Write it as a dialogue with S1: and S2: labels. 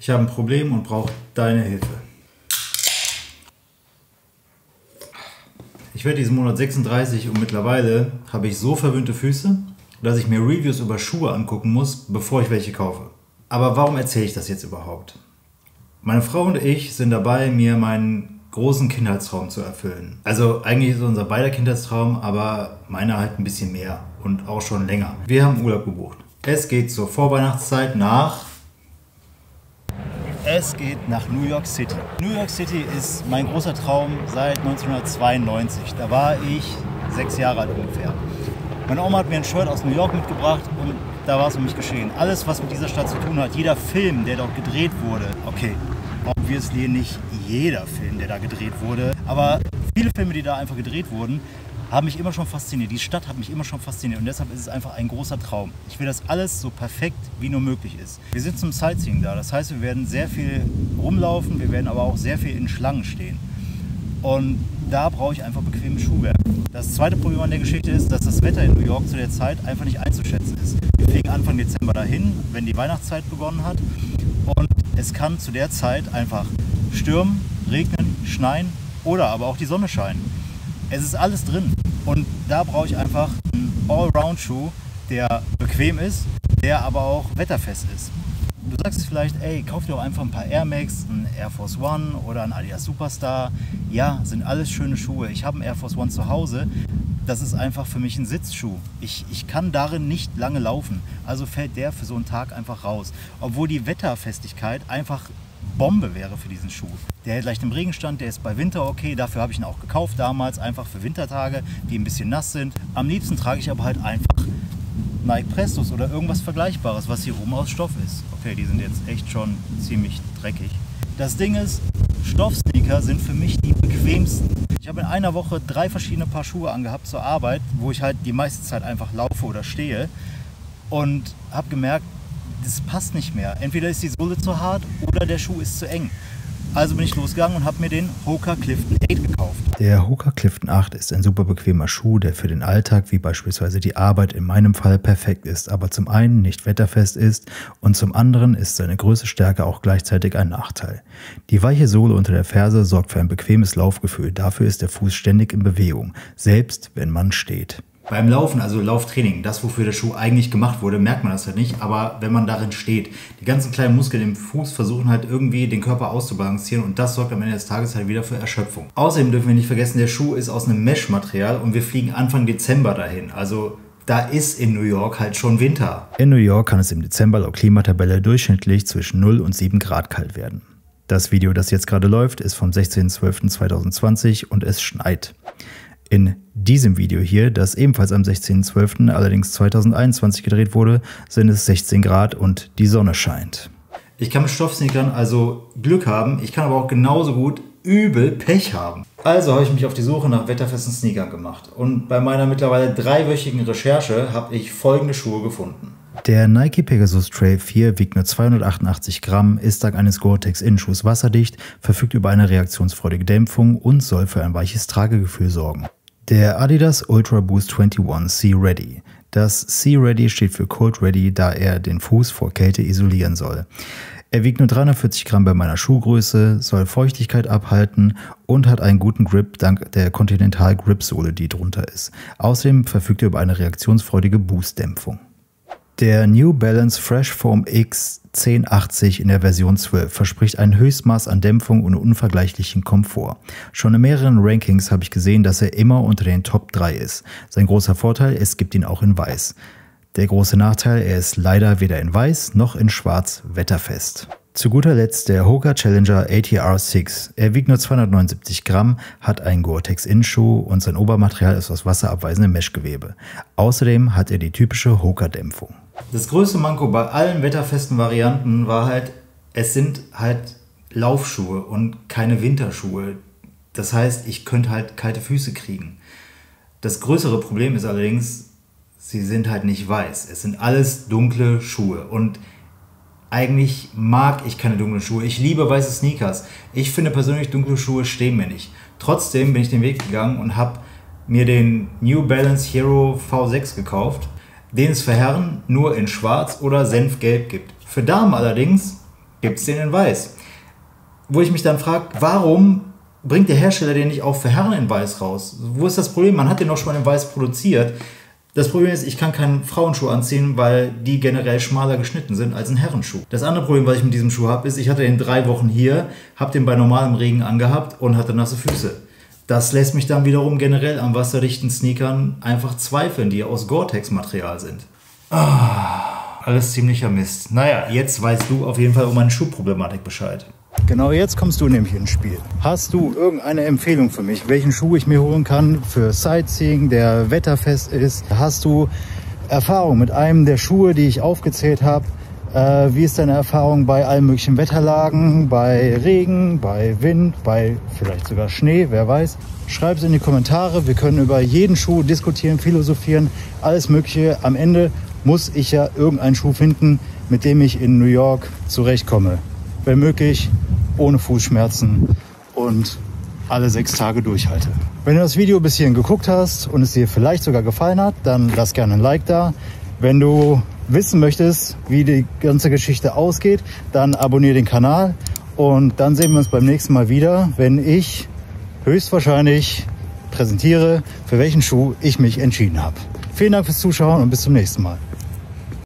S1: Ich habe ein Problem und brauche deine Hilfe. Ich werde diesen Monat 36 und mittlerweile habe ich so verwöhnte Füße, dass ich mir Reviews über Schuhe angucken muss, bevor ich welche kaufe. Aber warum erzähle ich das jetzt überhaupt? Meine Frau und ich sind dabei, mir meinen großen Kindheitstraum zu erfüllen. Also eigentlich ist unser beider Kindheitstraum, aber meiner halt ein bisschen mehr und auch schon länger. Wir haben Urlaub gebucht. Es geht zur Vorweihnachtszeit nach New York City. New York City ist mein großer Traum seit 1992. Da war ich 6 Jahre alt ungefähr. Meine Oma hat mir ein Shirt aus New York mitgebracht und da war es um mich geschehen. Alles, was mit dieser Stadt zu tun hat, jeder Film, der dort gedreht wurde, okay, obviously nicht jeder Film, der da gedreht wurde, aber viele Filme, die da einfach gedreht wurden, haben mich immer schon fasziniert. Die Stadt hat mich immer schon fasziniert und deshalb ist es einfach ein großer Traum. Ich will, dass alles so perfekt wie nur möglich ist. Wir sind zum Sightseeing da, das heißt, wir werden sehr viel rumlaufen, wir werden aber auch sehr viel in Schlangen stehen. Und da brauche ich einfach bequeme Schuhwerk. Das zweite Problem an der Geschichte ist, dass das Wetter in New York zu der Zeit einfach nicht einzuschätzen ist. Wir fliegen Anfang Dezember dahin, wenn die Weihnachtszeit begonnen hat. Und es kann zu der Zeit einfach stürmen, regnen, schneien oder aber auch die Sonne scheinen. Es ist alles drin. Und da brauche ich einfach einen Allround-Schuh, der bequem ist, der aber auch wetterfest ist. Du sagst vielleicht, ey, kauf dir doch einfach ein paar Air Max, ein Air Force One oder ein Adidas Superstar. Ja, sind alles schöne Schuhe. Ich habe einen Air Force One zu Hause. Das ist einfach für mich ein Sitzschuh. Ich kann darin nicht lange laufen. Also fällt der für so einen Tag einfach raus. Obwohl die Wetterfestigkeit einfach Bombe wäre für diesen Schuh. Der hält leicht im Regenstand, der ist bei Winter okay. Dafür habe ich ihn auch gekauft damals, einfach für Wintertage, die ein bisschen nass sind. Am liebsten trage ich aber halt einfach Nike Prestos oder irgendwas Vergleichbares, was hier oben aus Stoff ist. Okay, die sind jetzt echt schon ziemlich dreckig. Das Ding ist, Stoffsneaker sind für mich die bequemsten. Ich habe in einer Woche 3 verschiedene Paar Schuhe angehabt zur Arbeit, wo ich halt die meiste Zeit einfach laufe oder stehe und habe gemerkt, das passt nicht mehr. Entweder ist die Sohle zu hart oder der Schuh ist zu eng. Also bin ich losgegangen und habe mir den Hoka Clifton 8 gekauft.
S2: Der Hoka Clifton 8 ist ein super bequemer Schuh, der für den Alltag, wie beispielsweise die Arbeit in meinem Fall, perfekt ist, aber zum einen nicht wetterfest ist und zum anderen ist seine Größe-Stärke auch gleichzeitig ein Nachteil. Die weiche Sohle unter der Ferse sorgt für ein bequemes Laufgefühl, dafür ist der Fuß ständig in Bewegung, selbst wenn man steht.
S1: Beim Laufen, also Lauftraining, das wofür der Schuh eigentlich gemacht wurde, merkt man das halt nicht, aber wenn man darin steht, die ganzen kleinen Muskeln im Fuß versuchen halt irgendwie den Körper auszubalancieren und das sorgt am Ende des Tages halt wieder für Erschöpfung. Außerdem dürfen wir nicht vergessen, der Schuh ist aus einem Mesh-Material und wir fliegen Anfang Dezember dahin, also da ist in New York halt schon Winter.
S2: In New York kann es im Dezember laut Klimatabelle durchschnittlich zwischen 0 und 7 Grad kalt werden. Das Video, das jetzt gerade läuft, ist vom 16.12.2020 und es schneit. In diesem Video hier, das ebenfalls am 16.12., allerdings 2021 gedreht wurde, sind es 16 Grad und die Sonne scheint.
S1: Ich kann mit Stoffsneakern also Glück haben, ich kann aber auch genauso gut übel Pech haben. Also habe ich mich auf die Suche nach wetterfesten Sneakern gemacht und bei meiner mittlerweile 3-wöchigen Recherche habe ich folgende Schuhe gefunden.
S2: Der Nike Pegasus Trail 4 wiegt nur 288 Gramm, ist dank eines Gore-Tex-Innenschuhs wasserdicht, verfügt über eine reaktionsfreudige Dämpfung und soll für ein weiches Tragegefühl sorgen. Der Adidas Ultra Boost 21 Sea Ready. Das Sea Ready steht für Cold Ready, da er den Fuß vor Kälte isolieren soll. Er wiegt nur 340 Gramm bei meiner Schuhgröße, soll Feuchtigkeit abhalten und hat einen guten Grip dank der Continental Grip Sohle, die drunter ist. Außerdem verfügt er über eine reaktionsfreudige Boost-Dämpfung. Der New Balance Fresh Foam X 1080 in der Version 12 verspricht ein Höchstmaß an Dämpfung und unvergleichlichen Komfort. Schon in mehreren Rankings habe ich gesehen, dass er immer unter den Top 3 ist. Sein großer Vorteil, es gibt ihn auch in Weiß. Der große Nachteil, er ist leider weder in Weiß noch in Schwarz wetterfest. Zu guter Letzt der Hoka Challenger ATR 6. Er wiegt nur 279 Gramm, hat einen Gore-Tex-Innenschuh und sein Obermaterial ist aus wasserabweisendem Meshgewebe. Außerdem hat er die typische Hoka-Dämpfung.
S1: Das größte Manko bei allen wetterfesten Varianten war halt, es sind halt Laufschuhe und keine Winterschuhe. Das heißt, ich könnte halt kalte Füße kriegen. Das größere Problem ist allerdings, sie sind halt nicht weiß. Es sind alles dunkle Schuhe und eigentlich mag ich keine dunklen Schuhe. Ich liebe weiße Sneakers. Ich finde persönlich, dunkle Schuhe stehen mir nicht. Trotzdem bin ich den Weg gegangen und habe mir den New Balance Hero V6 gekauft, den es für Herren nur in Schwarz oder Senfgelb gibt. Für Damen allerdings gibt es den in weiß. Wo ich mich dann frage, warum bringt der Hersteller den nicht auch für Herren in weiß raus? Wo ist das Problem? Man hat den doch schon in weiß produziert. Das Problem ist, ich kann keinen Frauenschuh anziehen, weil die generell schmaler geschnitten sind als ein Herrenschuh. Das andere Problem, was ich mit diesem Schuh habe, ist, ich hatte den 3 Wochen hier, habe den bei normalem Regen angehabt und hatte nasse Füße. Das lässt mich dann wiederum generell an wasserdichten Sneakern einfach zweifeln, die aus Gore-Tex-Material sind. Alles ziemlicher Mist. Naja, jetzt weißt du auf jeden Fall um meine Schuhproblematik Bescheid. Genau jetzt kommst du nämlich ins Spiel. Hast du irgendeine Empfehlung für mich, welchen Schuh ich mir holen kann für Sightseeing, der wetterfest ist? Hast du Erfahrung mit einem der Schuhe, die ich aufgezählt habe? Wie ist deine Erfahrung bei allen möglichen Wetterlagen, bei Regen, bei Wind, bei vielleicht sogar Schnee, wer weiß? Schreib es in die Kommentare. Wir können über jeden Schuh diskutieren, philosophieren, alles Mögliche. Am Ende muss ich ja irgendeinen Schuh finden, mit dem ich in New York zurechtkomme. Wenn möglich, ohne Fußschmerzen und alle 6 Tage durchhalte. Wenn du das Video bis hierhin geguckt hast und es dir vielleicht sogar gefallen hat, dann lass gerne ein Like da. Wenn du wissen möchtest, wie die ganze Geschichte ausgeht, dann abonniere den Kanal und dann sehen wir uns beim nächsten Mal wieder, wenn ich höchstwahrscheinlich präsentiere, für welchen Schuh ich mich entschieden habe. Vielen Dank fürs Zuschauen und bis zum nächsten Mal.